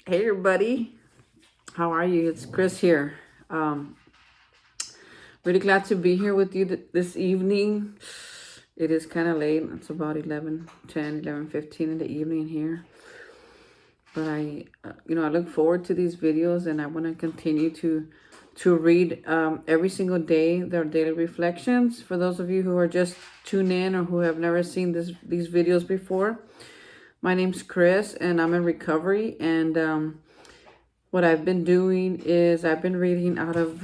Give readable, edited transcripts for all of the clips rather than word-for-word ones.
Hey everybody, how are you? It's Chris here. Really glad to be here with you this evening. It is kind of late. It's about 11:15 in the evening here. But I look forward to these videos, and I want to continue to read every single day their daily reflections. For those of you who are just tuned in or who have never seen these videos before, my name's Chris, and I'm in recovery. And what I've been doing is I've been reading out of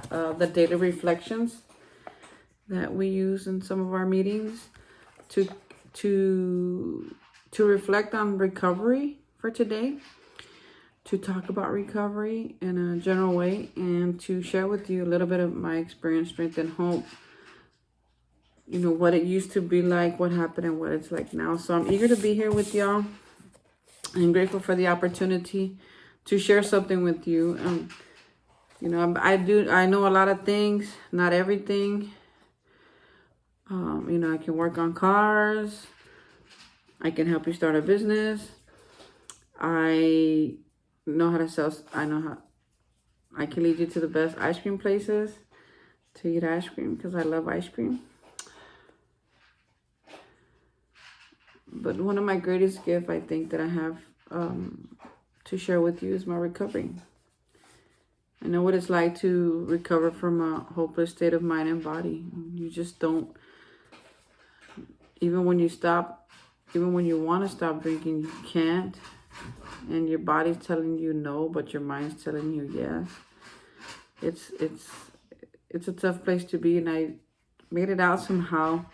the daily reflections that we use in some of our meetings to to to reflect on recovery for today, to talk about recovery in a general way, and to share with you a little bit of my experience, strength, and hope. You know, what it used to be like, what happened, and what it's like now. So I'm eager to be here with y'all. I'm grateful for the opportunity to share something with you. I know a lot of things, not everything. I can work on cars. I can help you start a business. I know how to sell. I can lead you to the best ice cream places to eat ice cream because I love ice cream. But one of my greatest gifts, I think, that I have to share with you is my recovery. I know what it's like to recover from a hopeless state of mind and body. You just don't, even when you want to stop drinking, you can't. And your body's telling you no, but your mind's telling you yes. It's a tough place to be, and I made it out somehow.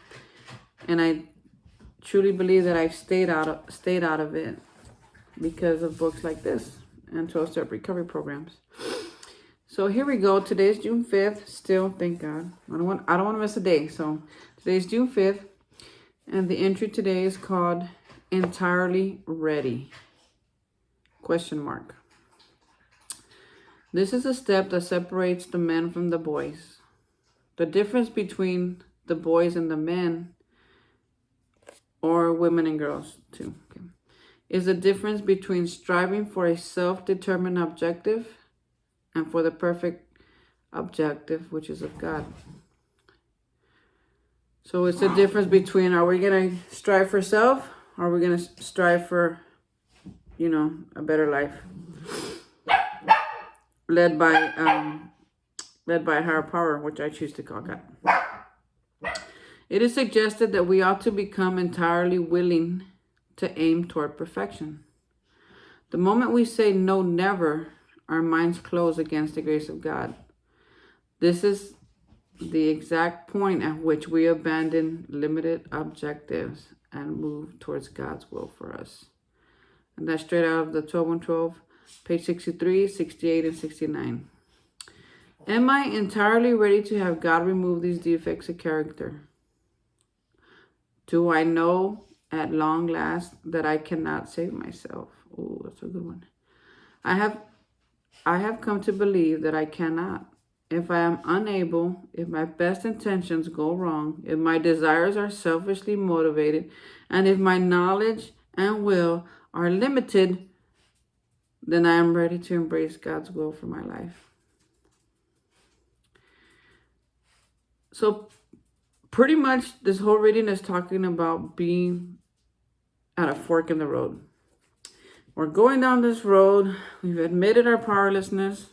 And I truly believe that I've stayed out of it because of books like this and 12-step recovery programs. So here we go. Today's June 5th. Still, thank God. I don't want to miss a day. So today's June 5th, and the entry today is called Entirely Ready? ? This is a step that separates the men from the boys. The difference between the boys and the men, or women and girls too, is the difference between striving for a self-determined objective and for the perfect objective, which is of God. So it's the difference between, are we going to strive for self, or are we going to strive for, a better life led by a higher power, which I choose to call God. It is suggested that we ought to become entirely willing to aim toward perfection. The moment we say no, never, our minds close against the grace of God. This is the exact point at which we abandon limited objectives and move towards God's will for us. And that's straight out of the 12-1-12, page 63, 68, and 69. Am I entirely ready to have God remove these defects of character? Do I know at long last that I cannot save myself? Oh, that's a good one. I have come to believe that I cannot. If I am unable, if my best intentions go wrong, if my desires are selfishly motivated, and if my knowledge and will are limited, then I am ready to embrace God's will for my life. So pretty much this whole reading is talking about being at a fork in the road. We're going down this road. We've admitted our powerlessness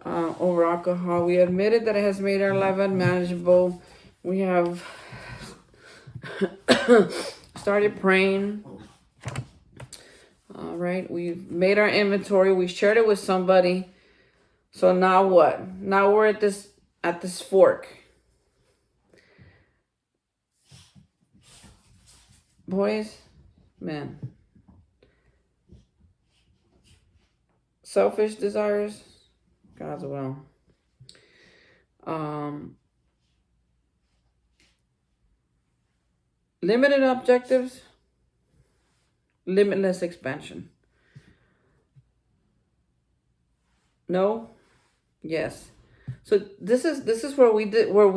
over alcohol. We admitted that it has made our life unmanageable. We have started praying. All right, we've made our inventory. We shared it with somebody. So now what? Now we're at this fork. Boys, men. Selfish desires, God's will. Limited objectives, limitless expansion. No, yes. So this is where we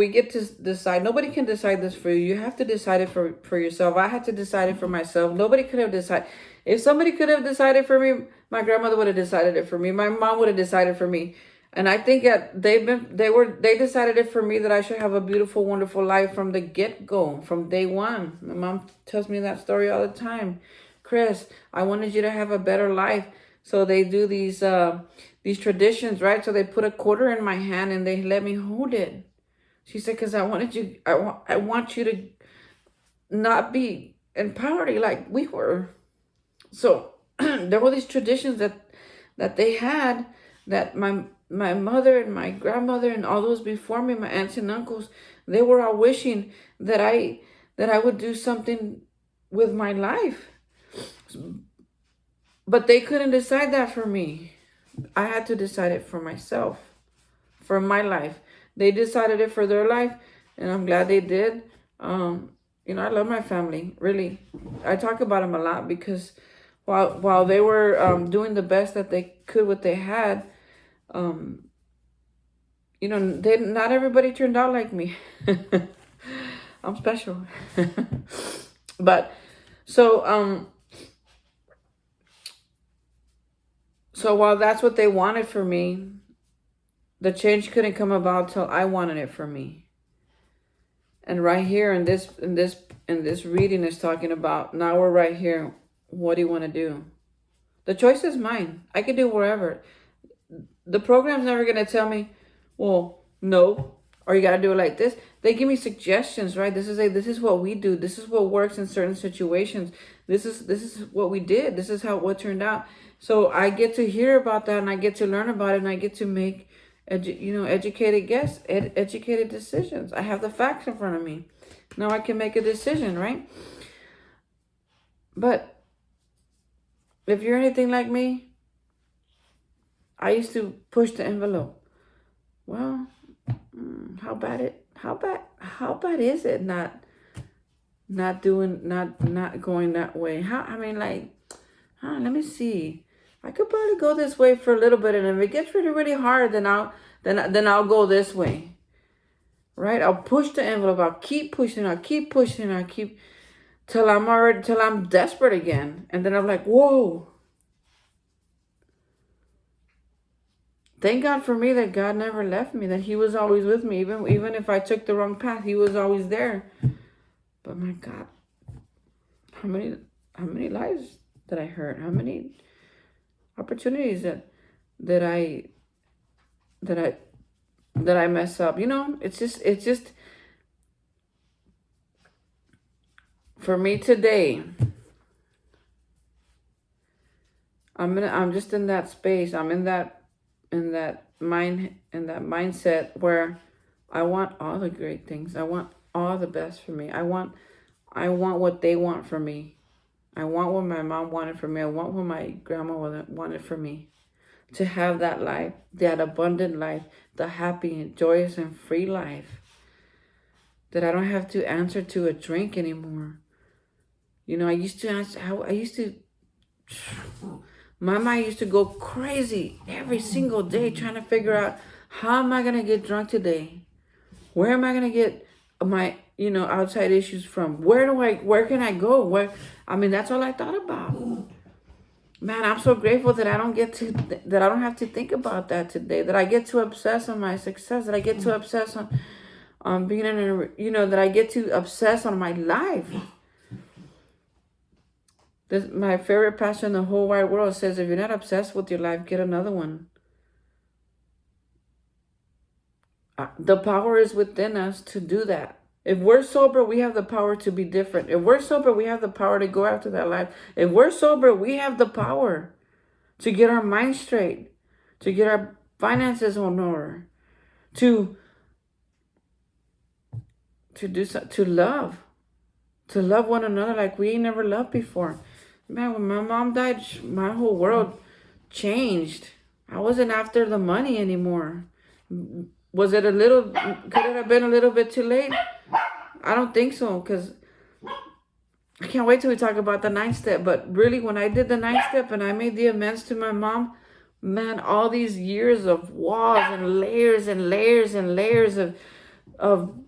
get to decide. Nobody can decide this for you. You have to decide it for yourself. I had to decide it for myself. Nobody could have decided. If somebody could have decided for me, my grandmother would have decided it for me. My mom would have decided for me. And I think that they decided it for me, that I should have a beautiful, wonderful life from the get-go, from day one. My mom tells me that story all the time. Chris, I wanted you to have a better life. So they do these traditions, right? So they put a quarter in my hand and they let me hold it. She said, because I want you to not be in poverty like we were. So there were these traditions that they had, that my mother and my grandmother and all those before me, my aunts and uncles, they were all wishing that I would do something with my life. But they couldn't decide that for me. I had to decide it for myself, for my life. They decided it for their life, and I'm glad they did. I love my family, really. I talk about them a lot because while they were doing the best that they could, what they had, not everybody turned out like me. I'm special. But so while that's what they wanted for me, the change couldn't come about till I wanted it for me. And right here in this reading is talking about, now we're right here. What do you want to do? The choice is mine. I can do wherever. The program's never going to tell me, well, no, or you got to do it like this. They give me suggestions, right? This is what we do. This is what works in certain situations. This is what we did. This is what turned out. So I get to hear about that, and I get to learn about it, and I get to make educated educated decisions. I have the facts in front of me. Now I can make a decision, right? But if you're anything like me, I used to push the envelope. Well, how bad is it not going that way? Let me see. I could probably go this way for a little bit, and if it gets really, really hard, then I'll go this way. Right? I'll push the envelope. I'll keep pushing. Till I'm desperate again. And then I'm like, whoa. Thank God for me that God never left me, that He was always with me. Even if I took the wrong path, He was always there. But my God, how many lives did I hurt? How many opportunities that I mess up? It's just for me today. I'm just in that space. I'm in that mindset where I want all the great things. I want all the best for me. I want what they want for me. I want what my mom wanted for me. I want what my grandma wanted for me. To have that life, that abundant life, the happy and joyous and free life. That I don't have to answer to a drink anymore. I used to my mind used to go crazy every single day trying to figure out, how am I going to get drunk today? Where am I going to get my, outside issues from? Where can I go? That's all I thought about. Man, I'm so grateful that I don't have to think about that today, that I get to obsess on my success, that I get to obsess on being that I get to obsess on my life. My favorite pastor in the whole wide world says, if you're not obsessed with your life, get another one. The power is within us to do that. If we're sober, we have the power to be different. If we're sober, we have the power to go after that life. If we're sober, we have the power to get our mind straight, to get our finances in order, to love one another like we ain't never loved before. Man, when my mom died, my whole world changed. I wasn't after the money anymore. Could it have been a little bit too late? I don't think so, because I can't wait till we talk about the 9th step. But really, when I did the 9th step and I made the amends to my mom, Man, all these years of walls and layers and layers and layers of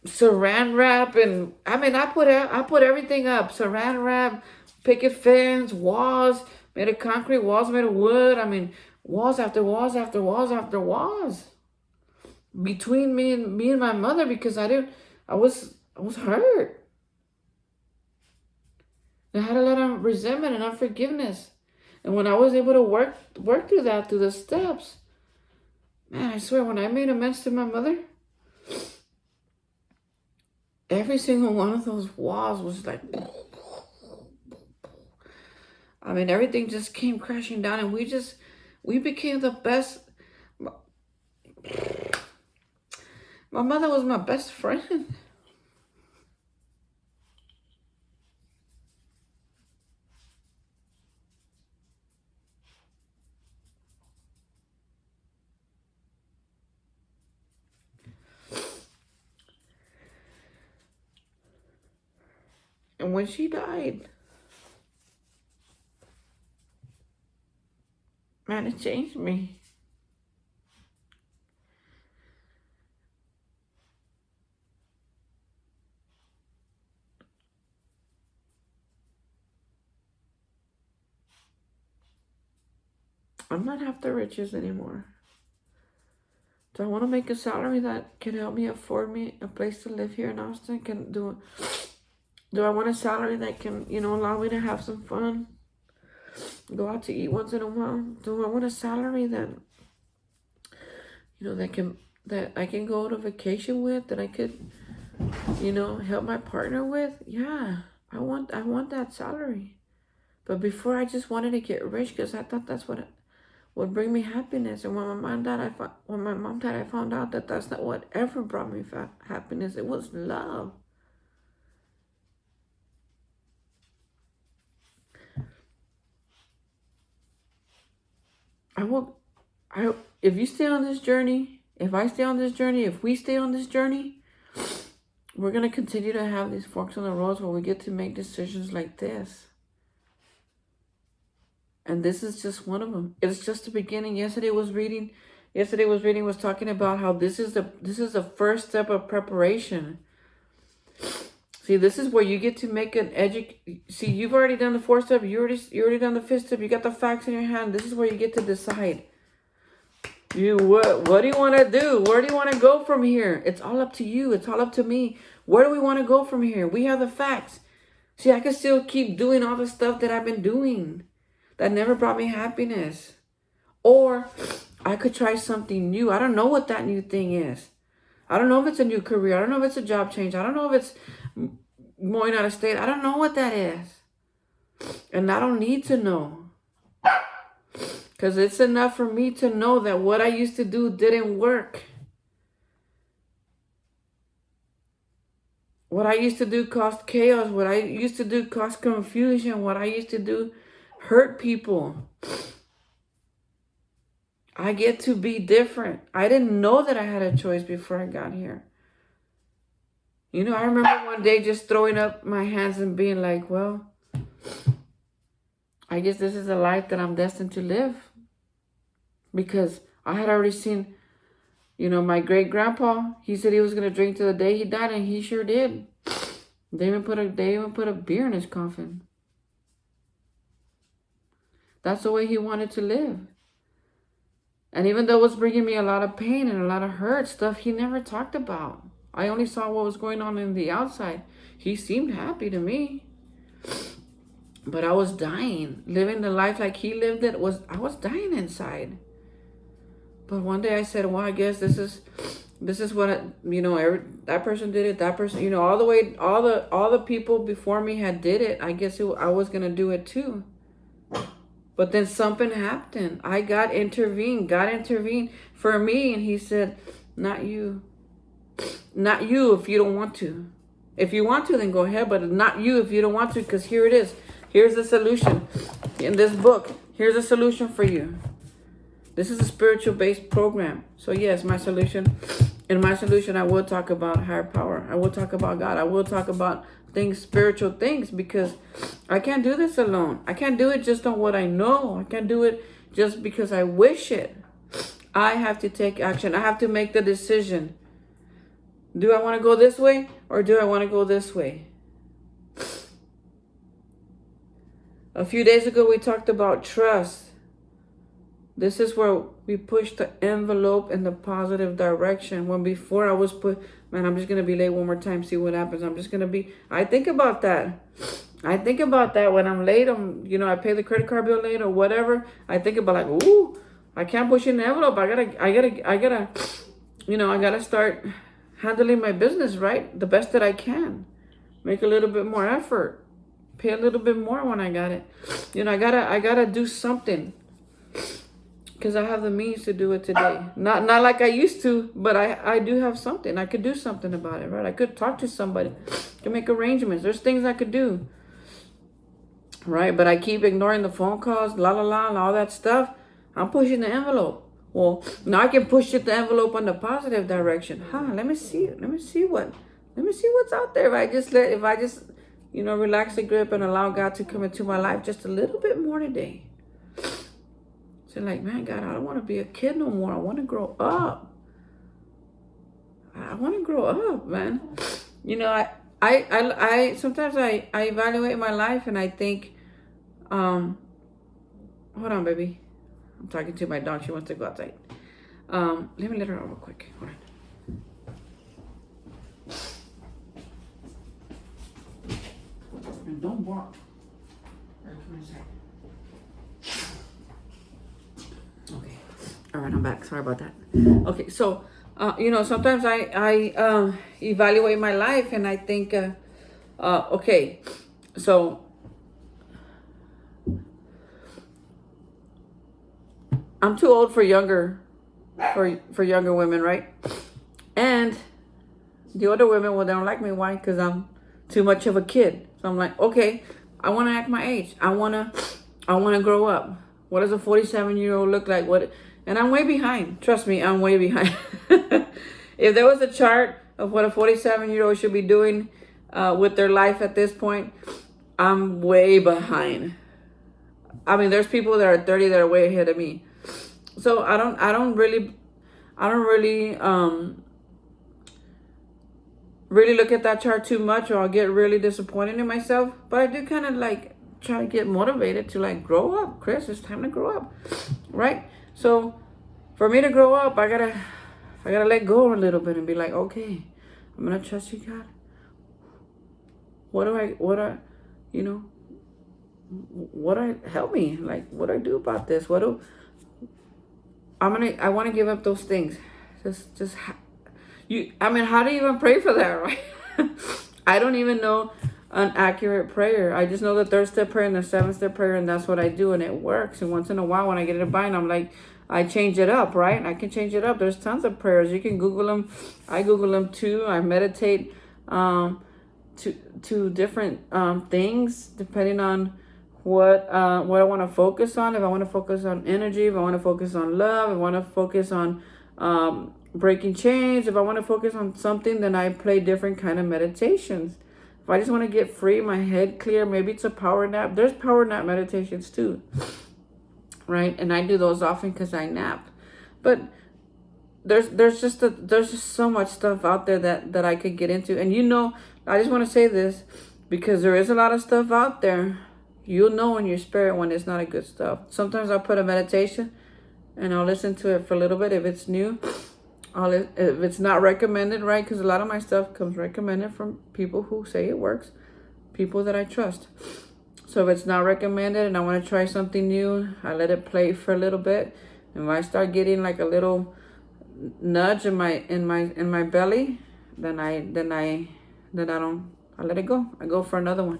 saran wrap, and I mean I put everything up. Saran wrap, picket fence, walls made of concrete, walls made of wood. I mean, walls after walls after walls after walls between me and my mother, because I was hurt. I had a lot of resentment and unforgiveness. And when I was able to work through that, through the steps, man, I swear, when I made amends to my mother, every single one of those walls was like, I mean, everything just came crashing down, and we became the best. My mother was my best friend. And when she died, man, it changed me. I'm not after riches anymore. Do I want to make a salary that can help me afford me a place to live here in Austin? Do I want a salary that can, allow me to have some fun? Go out to eat once in a while? Do I want a salary that, that I can go to vacation with, that I could, help my partner with? Yeah, I want that salary. But before, I just wanted to get rich because I thought that's what would bring me happiness. And when my mom died, I found out that that's not what ever brought me happiness. It was love. If you stay on this journey, if I stay on this journey, if we stay on this journey, we're going to continue to have these forks in the roads where we get to make decisions like this. And this is just one of them. It's just the beginning. Yesterday was talking about how this is the first step of preparation. See, this is where you get to make see, you've already done the 4th step, you already done the 5th step, you got the facts in your hand. This is where you get to decide. What do you want to do? Where do you want to go from here? It's all up to you. It's all up to me. Where do we want to go from here? We have the facts. See, I can still keep doing all the stuff that I've been doing that never brought me happiness. Or I could try something new. I don't know what that new thing is. I don't know if it's a new career. I don't know if it's a job change. I don't know if it's going out of state. I don't know what that is. And I don't need to know. Because it's enough for me to know that what I used to do didn't work. What I used to do caused chaos. What I used to do caused confusion. What I used to do hurt people. I get to be different. I didn't know that I had a choice before I got here. I remember one day just throwing up my hands and being like, well, I guess this is the life that I'm destined to live. Because I had already seen, my great-grandpa, he said he was going to drink till the day he died, and he sure did. They even put a beer in his coffin. That's the way he wanted to live. And even though it was bringing me a lot of pain and a lot of hurt, stuff he never talked about. I only saw what was going on in the outside. He seemed happy to me. But I was dying. Living the life like he lived it, I was dying inside. But one day I said, well, I guess this is what, that person did it, that person, all the people before me had did it. I guess I was going to do it too. But then something happened. God intervened for me. And he said, not you. Not you if you don't want to. If you want to, then go ahead. But not you if you don't want to. Because here it is. Here's the solution. In this book, here's a solution for you. This is a spiritual-based program. So yes, my solution. In my solution, I will talk about higher power. I will talk about God. I will talk about things, spiritual things, because I can't do this alone. I can't do it just on what I know. I can't do it just because I wish it. I have to take action. I have to make the decision. Do I want to go this way or do I want to go this way? A few days ago, we talked about trust. This is where we push the envelope in the positive direction. When before I was man, I'm just going to be late one more time, see what happens. I think about that. I think about that when I'm late. I pay the credit card bill late or whatever. I think about like, ooh, I can't push in the envelope. I gotta start handling my business, right? The best that I can. Make a little bit more effort. Pay a little bit more when I got it. I gotta do something. Because I have the means to do it today. Not like I used to, but I do have something. I could do something about it, right? I could talk to somebody. I could make arrangements. There's things I could do. Right? But I keep ignoring the phone calls, and all that stuff. I'm pushing the envelope. Well, now I can push the envelope in the positive direction. Let me see what's out there. If I just relax the grip and allow God to come into my life just a little bit more today. So like, man, God, I don't want to be a kid no more. I want to grow up. I want to grow up, man. I sometimes I evaluate my life and I think, hold on, baby. I'm talking to my dog. She wants to go outside. Let me let her out real quick. Hold on. And don't bark. Okay. All right, I'm back. Sorry about that. Okay, so sometimes I evaluate my life and I think, okay, so I'm too old for younger women, right? And the older women, well, they don't like me. Why? Because I'm too much of a kid. So I'm like, okay, I want to act my age. I want to grow up. What does a 47-year-old look like? And I'm way behind. Trust me, I'm way behind. If there was a chart of what a 47-year-old should be doing with their life at this point, I'm way behind. I mean, there's people that are 30 that are way ahead of me. So I don't really look at that chart too much, or I'll get really disappointed in myself. But I do kind of like try to get motivated to like grow up. Chris, it's time to grow up, right? So for me to grow up, I gotta let go a little bit and be like, okay, I'm gonna trust you, God. Help me? Like, what do I do about this? I want to give up those things. How do you even pray for that, right? I don't even know an accurate prayer. I just know the 3rd-step prayer and the 7th-step prayer, and that's what I do, and it works. And once in a while, when I get in a bind, I'm like, I change it up, right? I can change it up. There's tons of prayers. You can Google them. I Google them too. I meditate to different things depending on what I want to focus on. If I want to focus on energy, if I want to focus on love, if I want to focus on breaking chains, if I want to focus on something, then I play different kind of meditations. If I just want to get free, my head clear, maybe it's a power nap. There's power nap meditations too, right? And I do those often because I nap. But there's just so much stuff out there that I could get into. And I just want to say this because there is a lot of stuff out there. You'll know in your spirit when it's not a good stuff. Sometimes I'll put a meditation and I'll listen to it for a little bit. If it's new, if it's not recommended, right? Because a lot of my stuff comes recommended from people who say it works, people that I trust. So if it's not recommended and I want to try something new, I let it play for a little bit. And when I start getting like a little nudge in my belly, then I let it go. I go for another one.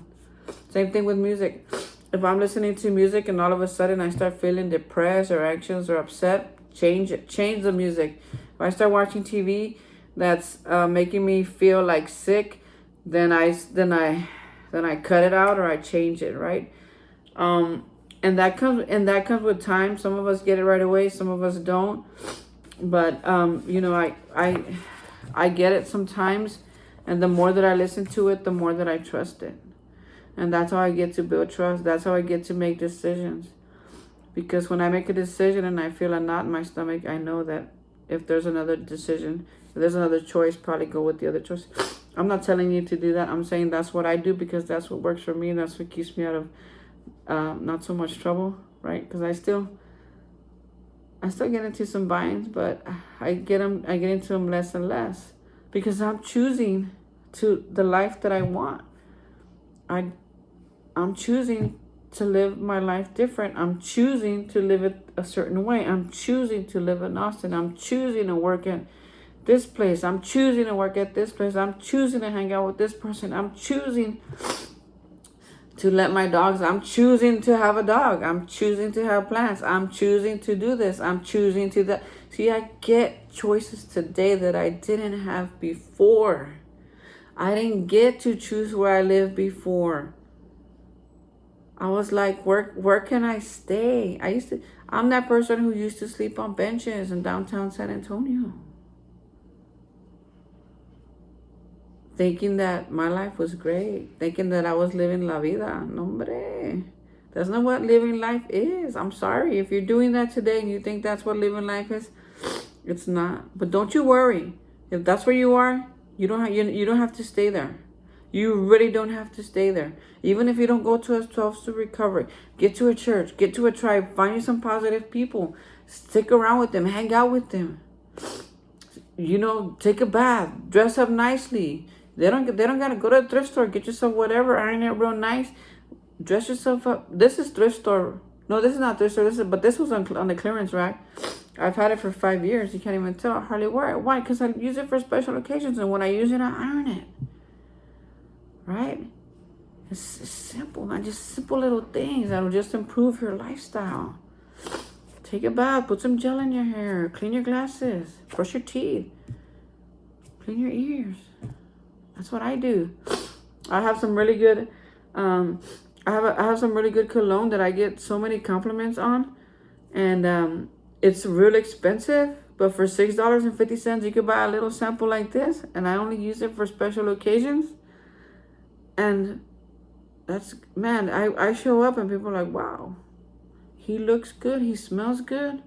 Same thing with music. If I'm listening to music and all of a sudden I start feeling depressed or anxious or upset, change it. Change the music. If I start watching TV that's making me feel like sick, then I cut it out or I change it, right? And that comes with time. Some of us get it right away, some of us don't. But I get it sometimes, and the more that I listen to it, the more that I trust it. And that's how I get to build trust. That's how I get to make decisions. Because when I make a decision and I feel a knot in my stomach, I know that if there's another decision, if there's another choice, probably go with the other choice. I'm not telling you to do that. I'm saying that's what I do because that's what works for me. And that's what keeps me out of not so much trouble, right? Because I still get into some binds, but I get into them less and less because I'm choosing to the life that I want. I'm choosing to live my life different. I'm choosing to live it a certain way. I'm choosing to live in Austin. I'm choosing to work at this place. I'm choosing to work at this place. I'm choosing to hang out with this person. I'm choosing to let my dogs, I'm choosing to have a dog. I'm choosing to have plants. I'm choosing to do this. I'm choosing to that. See, I get choices today that I didn't have before. I didn't get to choose where I lived before. I was like, where can I stay? I'm that person who used to sleep on benches in downtown San Antonio. Thinking that my life was great. Thinking that I was living la vida. No, hombre. That's not what living life is. I'm sorry. If you're doing that today and you think that's what living life is, it's not. But don't you worry. If that's where you are, you don't have to stay there. You really don't have to stay there. Even if you don't go to a 12-step recovery, get to a church, get to a tribe, find you some positive people, stick around with them, hang out with them. Take a bath, dress up nicely. They don't gotta go to a thrift store, get yourself whatever, iron it real nice, dress yourself up. This is thrift store. No, this is not thrift store. This was on the clearance rack. I've had it for 5 years. You can't even tell. I hardly wear it. Why? Because I use it for special occasions, and when I use it, I iron it. Right? It's simple, man. Just simple little things that'll just improve your lifestyle. Take a bath, put some gel in your hair, clean your glasses, brush your teeth, clean your ears. That's what I do. I have some really good, I have some really good cologne that I get so many compliments on, and it's really expensive. But for $6.50, you could buy a little sample like this, and I only use it for special occasions. And that's, man, I show up and people are like, wow, he looks good, he smells good.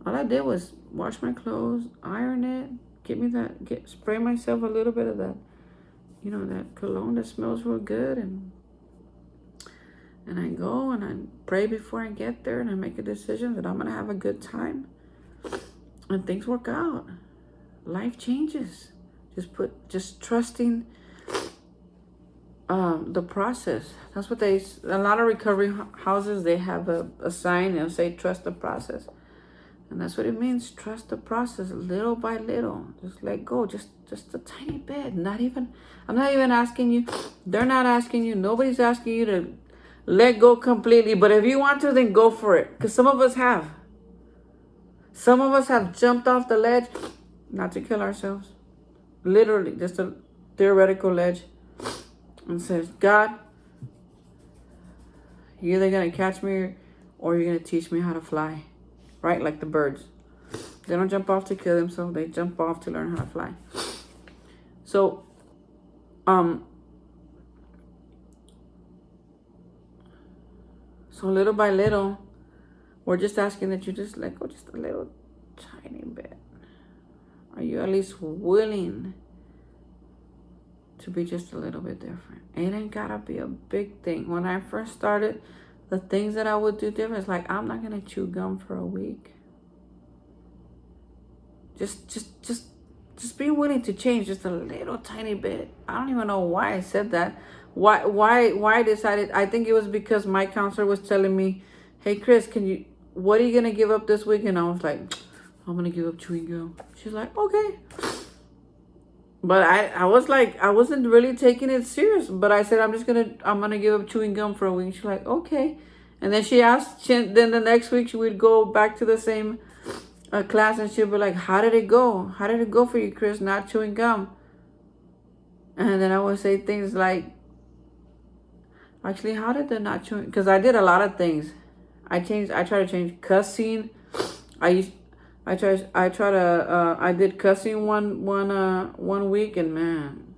All I did was wash my clothes, iron it, spray myself a little bit of that, that cologne that smells real good, and I go and I pray before I get there, and I make a decision that I'm gonna have a good time, and things work out. Life changes. Just trusting the process. That's what a lot of recovery houses, they have a sign and say trust the process. And that's what it means, trust the process, little by little. Just let go, just a tiny bit. I'm not even asking you, they're not asking you, nobody's asking you to let go completely. But if you want to, then go for it. Because some of us have jumped off the ledge, not to kill ourselves. Literally, just a theoretical ledge. And says, God, you're either going to catch me or you're going to teach me how to fly. Right? Like the birds. They don't jump off to kill themselves. They jump off to learn how to fly. So, little by little, we're just asking that you just let go just a little tiny bit. Are you at least willing to be just a little bit different? It ain't gotta be a big thing. When I first started, the things that I would do different is like, I'm not gonna chew gum for a week. Just being willing to change just a little tiny bit. I don't even know why I said that. Why I decided. I think it was because my counselor was telling me, hey Chris, what are you gonna give up this week? And I was like, I'm gonna give up chewing gum. She's like, okay. But I was like, I wasn't really taking it serious. But I said, I'm gonna give up chewing gum for a week. She's like, okay. And then then the next week she would go back to the same class, and she'd be like, how did it go? How did it go for you, Chris, not chewing gum? And then I would say things like, actually, how did the not chewing? Because I did a lot of things. I tried to change cussing. I did cussing one week, and man,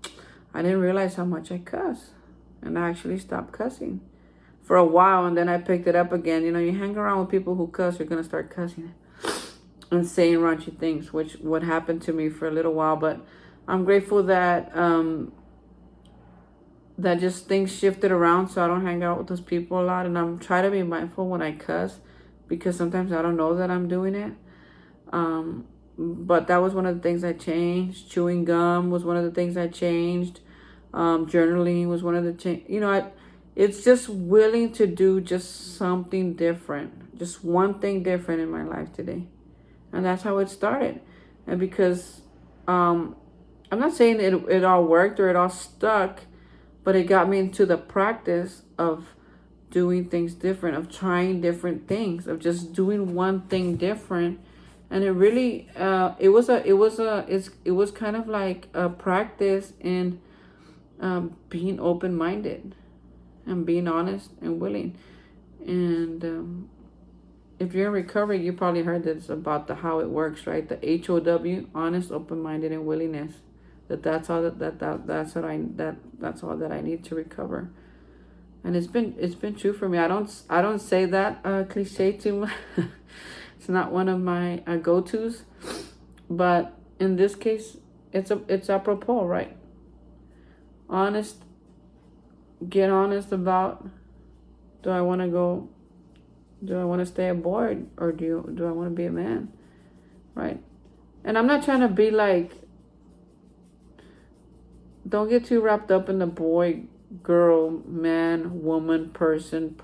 I didn't realize how much I cuss, and I actually stopped cussing. for a while, and then I picked it up again. You know, you hang around with people who cuss, you're gonna start cussing and saying raunchy things, which what happened to me for a little while. But I'm grateful that that just things shifted around, so I don't hang out with those people a lot, and I'm trying to be mindful when I cuss, because sometimes I don't know that I'm doing it. But that was one of the things I changed. Chewing gum was one of the things I changed. Journaling was one of the you know, it's just willing to do just something different, just one thing different in my life today. And that's how it started. And because I'm not saying it all worked or it all stuck, but it got me into the practice of doing things different, of trying different things, of just doing one thing different. And it really it was kind of like a practice in being open-minded and being honest and willing. And if you're in recovery, you probably heard this about how it works, right? The HOW, honest, open-minded, and willingness. That's all that's all that I need to recover. And it's been true for me. I don't say that cliche too much. It's not one of my go-tos, but in this case, it's apropos, right? Honest. Get honest about, do I want to stay a boy, or do I want to be a man, right? And I'm not trying to be like, don't get too wrapped up in the boy, girl, man, woman, person.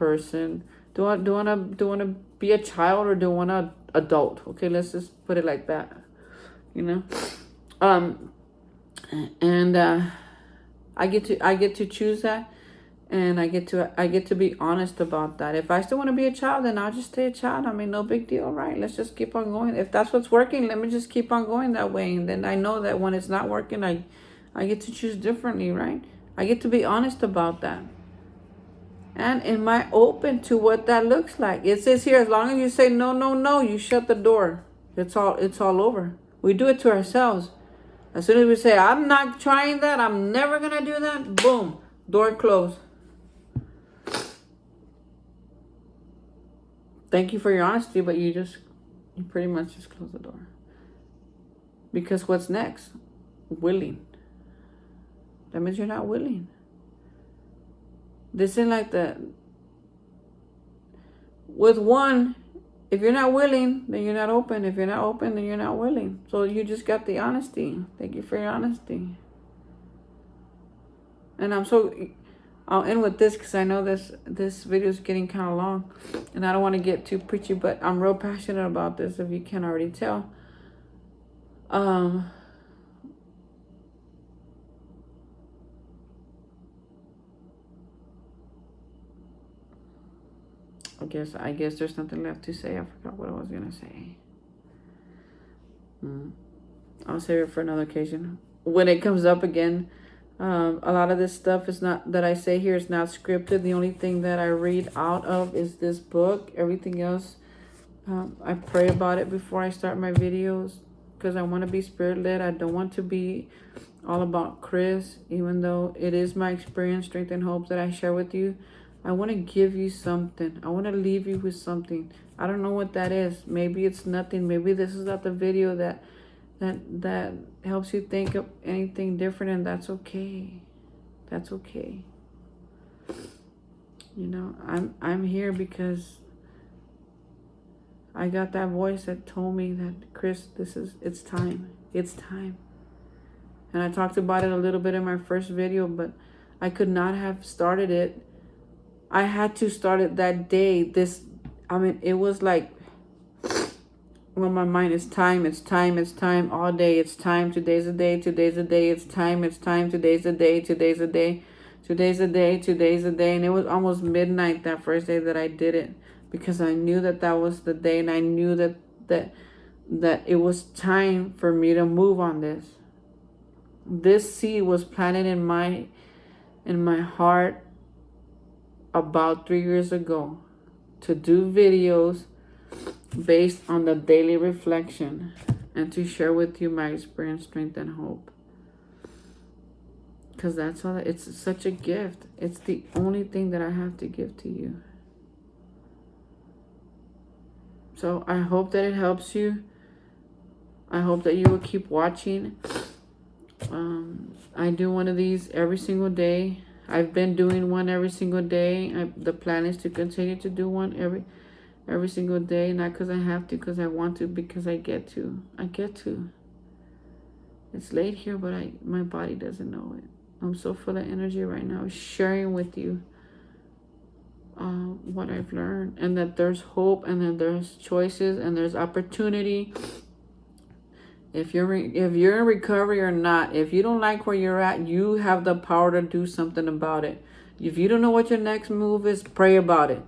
Do I want to be a child, or do I want to adult? Okay, let's just put it like that. You know, and I get to choose that, and I get to be honest about that. If I still want to be a child, then I'll just stay a child. I mean, no big deal, right? Let's just keep on going. If that's what's working, let me just keep on going that way. And then I know that when it's not working, I get to choose differently, right? I get to be honest about that. And am I open to what that looks like? It says here, as long as you say no, you shut the door. It's all over. We do it to ourselves. As soon as we say, I'm not trying that, I'm never gonna do that, boom, door closed. Thank you for your honesty, but you pretty much just close the door. Because what's next? Willing. That means you're not willing. This isn't like that. With one, if you're not willing, then you're not open. If you're not open, then you're not willing. So you just got the honesty. Thank you for your honesty. And I'll end with this, because I know this video is getting kind of long, and I don't want to get too preachy, but I'm real passionate about this, if you can't already tell. I guess there's nothing left to say. I forgot what I was gonna say. I'll save it for another occasion. When it comes up again, a lot of this stuff is not that I say here is not scripted. The only thing that I read out of is this book. Everything else, I pray about it before I start my videos, because I want to be spirit-led. I don't want to be all about Chris, even though it is my experience, strength, and hope that I share with you. I want to give you something. I want to leave you with something. I don't know what that is. Maybe it's nothing. Maybe this is not the video that helps you think of anything different, and that's okay. That's okay. You know, I'm here because I got that voice that told me that, Chris, it's time. It's time. And I talked about it a little bit in my first video, but I could not have started it. I had to start it that day. It was like, well, my mind is time, all day, it's time, today's the day, it's time, today's the day. And it was almost midnight that first day that I did it, because I knew that was the day, and I knew that it was time for me to move on this. This seed was planted in my heart about 3 years ago, to do videos based on the daily reflection, and to share with you my experience, strength, and hope. Because that's all. It's such a gift. It's the only thing that I have to give to you. So I hope that it helps you. I hope that you will keep watching. I do one of these every single day. I've been doing one every single day. The plan is to continue to do one every single day. Not because I have to, because I want to, because I get to. I get to. It's late here, but my body doesn't know it. I'm so full of energy right now, sharing with you what I've learned, and that there's hope, and that there's choices, and there's opportunity. If you're in recovery or not, if you don't like where you're at, you have the power to do something about it. If you don't know what your next move is, pray about it.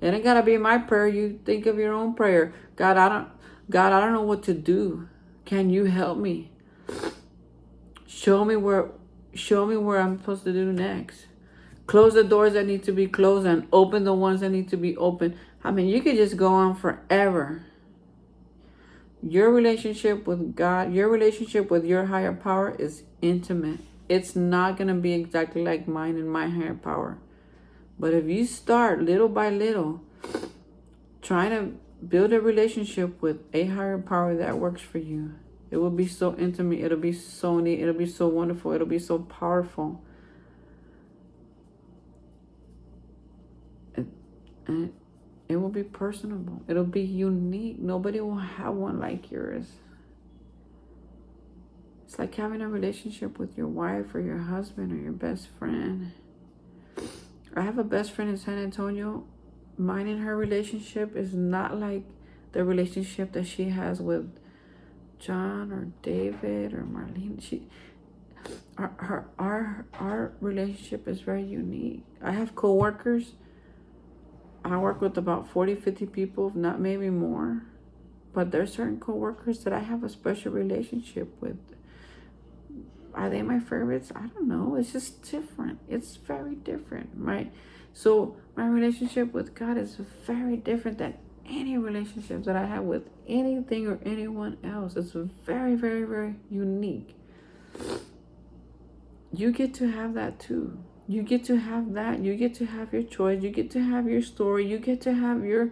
It ain't gotta be my prayer. You think of your own prayer. God, I don't know what to do. Can you help me? Show me where I'm supposed to do next. Close the doors that need to be closed and open the ones that need to be open. I mean, you could just go on forever. Your relationship with God, your relationship with your higher power is intimate. It's not going to be exactly like mine and my higher power. But if you start little by little trying to build a relationship with a higher power that works for you, it will be so intimate. It'll be so neat. It'll be so wonderful. It'll be so powerful. And it will be personable. It'll be unique. Nobody will have one like yours. It's like having a relationship with your wife or your husband or your best friend. I have a best friend in San Antonio. Mine and her relationship is not like the relationship that she has with John or David or Marlene. Our relationship is very unique. I have coworkers. I work with about 40, 50 people, if not maybe more. But there's certain coworkers that I have a special relationship with. Are they my favorites? I don't know. It's just different. It's very different, right? So my relationship with God is very different than any relationship that I have with anything or anyone else. It's very, very, very unique. You get to have that too. You get to have that. You get to have your choice. You get to have your story. You get to have your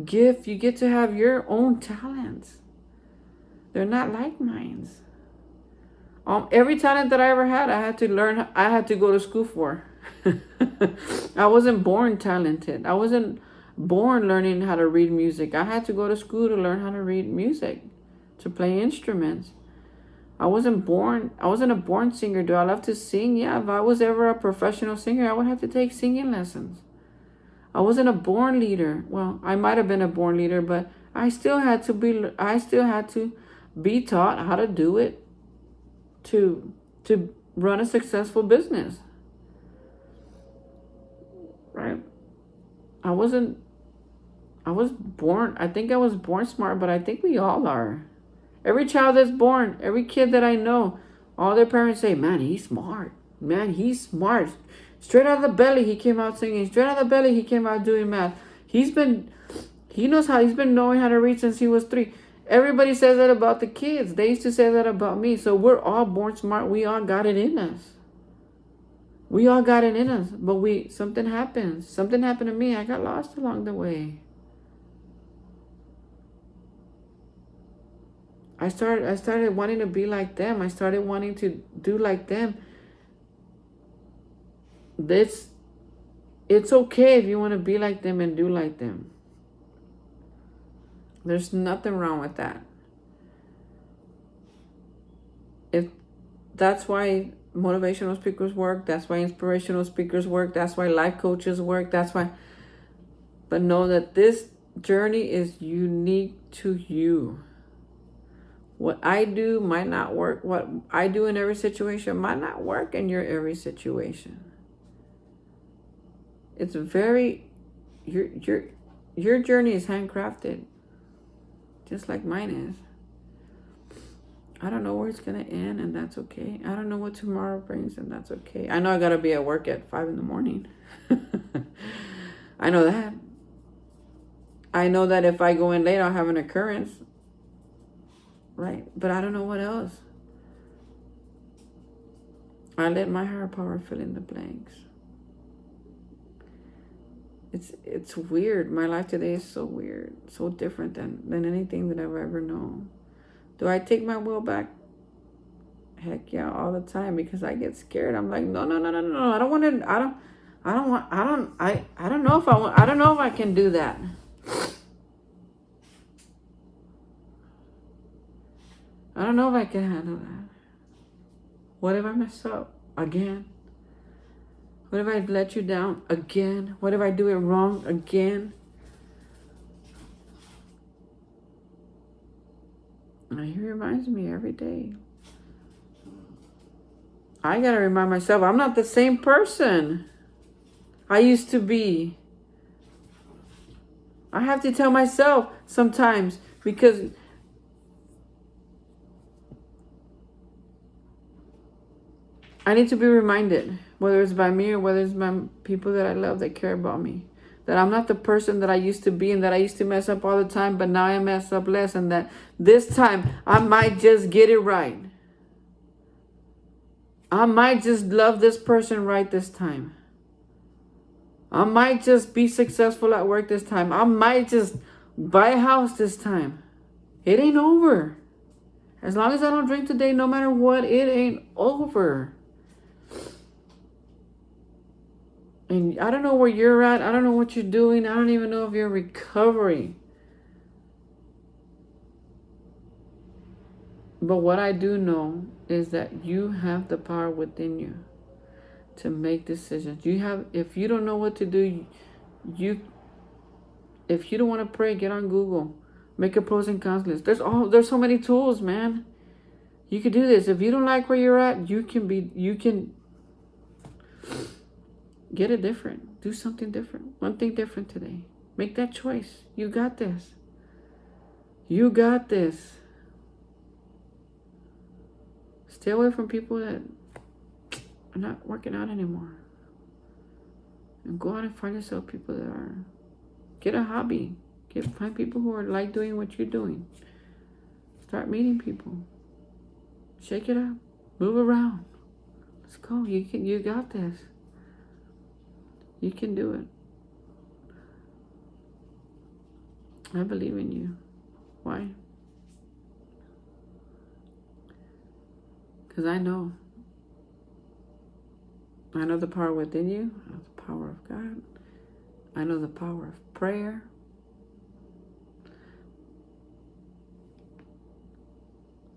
gift. You get to have your own talents. They're not like mine. Every talent that I ever had, I had to learn. I had to go to school for. I wasn't born talented. I wasn't born learning how to read music. I had to go to school to learn how to read music, to play instruments. I wasn't a born singer. Do I love to sing? Yeah, if I was ever a professional singer, I would have to take singing lessons. I wasn't a born leader. Well, I might have been a born leader, but I still had to be taught how to do it to run a successful business. Right? I was born, I think I was born smart, but I think we all are. Every child that's born, every kid that I know, all their parents say, man, he's smart. Man, he's smart. Straight out of the belly, he came out singing. Straight out of the belly, he came out doing math. He's been knowing how to read since he was 3. Everybody says that about the kids. They used to say that about me. So we're all born smart. We all got it in us. We all got it in us. But something happens. Something happened to me. I got lost along the way. I started wanting to be like them. I started wanting to do like them. It's okay if you want to be like them and do like them. There's nothing wrong with that. If that's why motivational speakers work, that's why inspirational speakers work, that's why life coaches work, but know that this journey is unique to you. What I do might not work. What I do in every situation might not work in your every situation. It's your journey is handcrafted, just like mine is. I don't know where it's gonna end, and that's okay. I don't know what tomorrow brings, and that's okay. I know I gotta be at work at 5 a.m. I know that. I know that if I go in late, I'll have an occurrence. Right? But I don't know what else. I let my higher power fill in the blanks. It's weird. My life today is so weird, so different than anything that I've ever known. Do I take my will back? Heck yeah, all the time, because I get scared. I'm like, no, no, no, no, no. I don't want to. I don't know if I want. I don't know if I can do that. I don't know if I can handle that. What if I mess up again? What if I let you down again? What if I do it wrong again? And he reminds me every day. I gotta remind myself, I'm not the same person I used to be. I have to tell myself sometimes, because I need to be reminded, whether it's by me or whether it's by people that I love that care about me, that I'm not the person that I used to be, and that I used to mess up all the time, but now I mess up less, and that this time I might just get it right. I might just love this person right this time. I might just be successful at work this time. I might just buy a house this time. It ain't over. As long as I don't drink today, no matter what, it ain't over. And I don't know where you're at. I don't know what you're doing. I don't even know if you're recovering. But what I do know is that you have the power within you to make decisions. If you don't know what to do, if you don't want to pray, get on Google. Make a pros and cons list. There's so many tools, man. You can do this. If you don't like where you're at, you can get it different. Do something different. One thing different today. Make that choice. You got this. You got this. Stay away from people that are not working out anymore. And go out and find yourself people that are. Get a hobby. Find people who are like doing what you're doing. Start meeting people. Shake it up. Move around. Let's go. You got this. You can do it. I believe in you. Why? Because I know the power within you. I know the power of God. I know the power of prayer.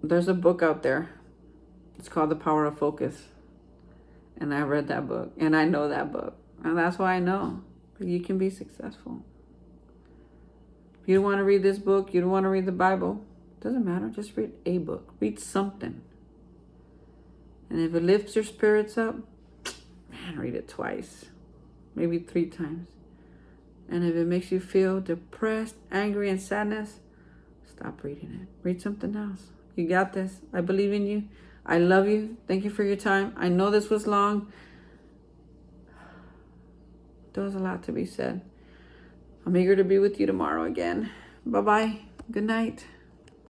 There's a book out there. It's called The Power of Focus. And I read that book. And I know that book. And that's why I know that you can be successful. If you don't want to read this book, you don't want to read the Bible, doesn't matter. Just read a book. Read something. And if it lifts your spirits up, man, read it twice. Maybe 3 times. And if it makes you feel depressed, angry, and sadness, stop reading it. Read something else. You got this. I believe in you. I love you. Thank you for your time. I know this was long. There was a lot to be said. I'm eager to be with you tomorrow again. Bye-bye. Good night.